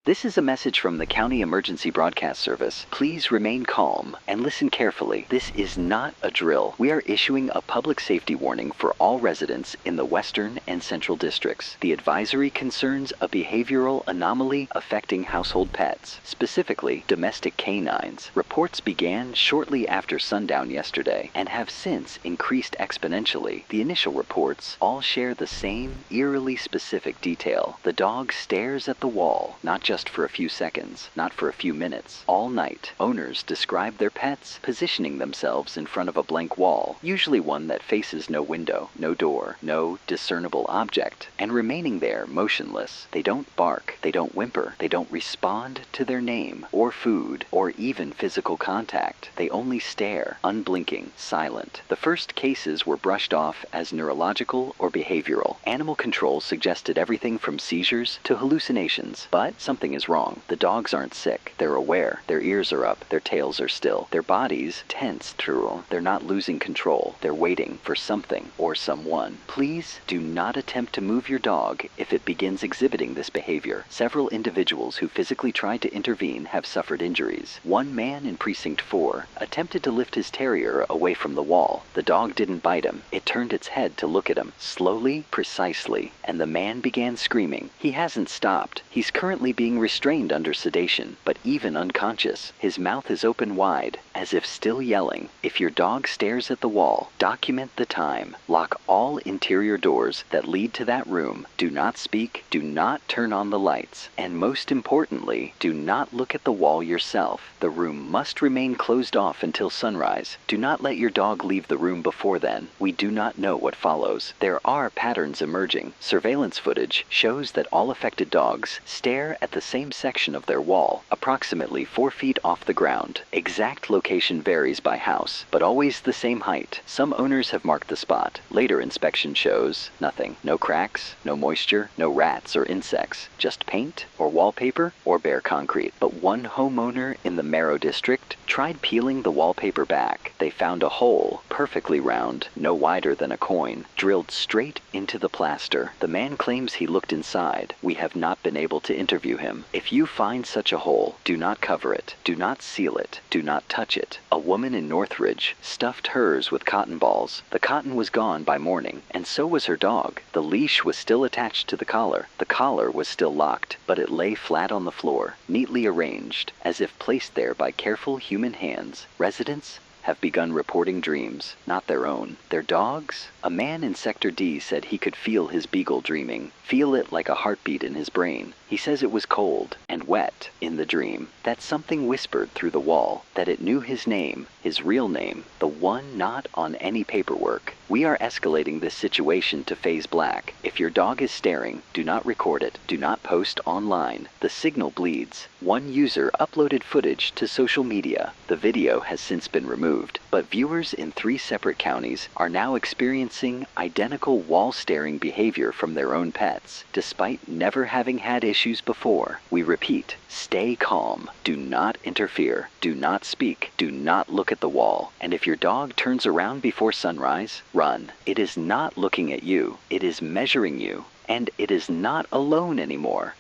This is a message from the County Emergency Broadcast Service. Please remain calm and listen carefully. This is not a drill. We are issuing a public safety warning for all residents in the Western and Central Districts. The advisory concerns a behavioral anomaly affecting household pets, specifically domestic canines. Reports began shortly after sundown yesterday and have since increased exponentially. The initial reports all share the same eerily specific detail. The dog stares at the wall, not just for a few seconds, not for a few minutes, all night. Owners describe their pets positioning themselves in front of a blank wall, usually one that faces no window, no door, no discernible object, and remaining there motionless. They don't bark, they don't whimper, they don't respond to their name, or food, or even physical contact. They only stare, unblinking, silent. The first cases were brushed off as neurological or behavioral. Animal control suggested everything from seizures to hallucinations, but something is wrong. The dogs aren't sick. They're aware. Their ears are up. Their tails are still. Their bodies tense through. They're not losing control. They're waiting for something or someone. Please do not attempt to move your dog if it begins exhibiting this behavior. Several individuals who physically tried to intervene have suffered injuries. One man in Precinct 4 attempted to lift his terrier away from the wall. The dog didn't bite him. It turned its head to look at him, slowly, precisely, and the man began screaming. He hasn't stopped. He's currently being restrained under sedation, but even unconscious. His mouth is open wide, as if still yelling. If your dog stares at the wall, document the time. Lock all interior doors that lead to that room. Do not speak. Do not turn on the lights. And most importantly, do not look at the wall yourself. The room must remain closed off until sunrise. Do not let your dog leave the room before then. We do not know what follows. There are patterns emerging. Surveillance footage shows that all affected dogs stare at the same section of their wall, approximately 4 feet off the ground. Exact location varies by house, but always the same height. Some owners have marked the spot. Later inspection shows nothing. No cracks, no moisture, no rats or insects, just paint or wallpaper or bare concrete. But one homeowner in the Marrow district tried peeling the wallpaper back. They found a hole, perfectly round, no wider than a coin, drilled straight into the plaster. The man claims he looked inside. We have not been able to interview him. If you find such a hole, do not cover it. Do not seal it. Do not touch it. A woman in Northridge stuffed hers with cotton balls. The cotton was gone by morning, and so was her dog. The leash was still attached to the collar. The collar was still locked, but it lay flat on the floor, neatly arranged, as if placed there by careful human hands. Residents have begun reporting dreams, not their own. Their dogs? A man in Sector D said he could feel his beagle dreaming, feel it like a heartbeat in his brain. He says it was cold and wet in the dream, that something whispered through the wall, that it knew his name, his real name, the one not on any paperwork. We are escalating this situation to Phase Black. If your dog is staring, do not record it. Do not post online. The signal bleeds. One user uploaded footage to social media. The video has since been removed, but viewers in 3 separate counties are now experiencing identical wall-staring behavior from their own pets, despite never having had issues before. We repeat, stay calm. Do not interfere. Do not speak. Do not look at the wall. And if your dog turns around before sunrise, run. It is not looking at you. It is measuring you. And it is not alone anymore.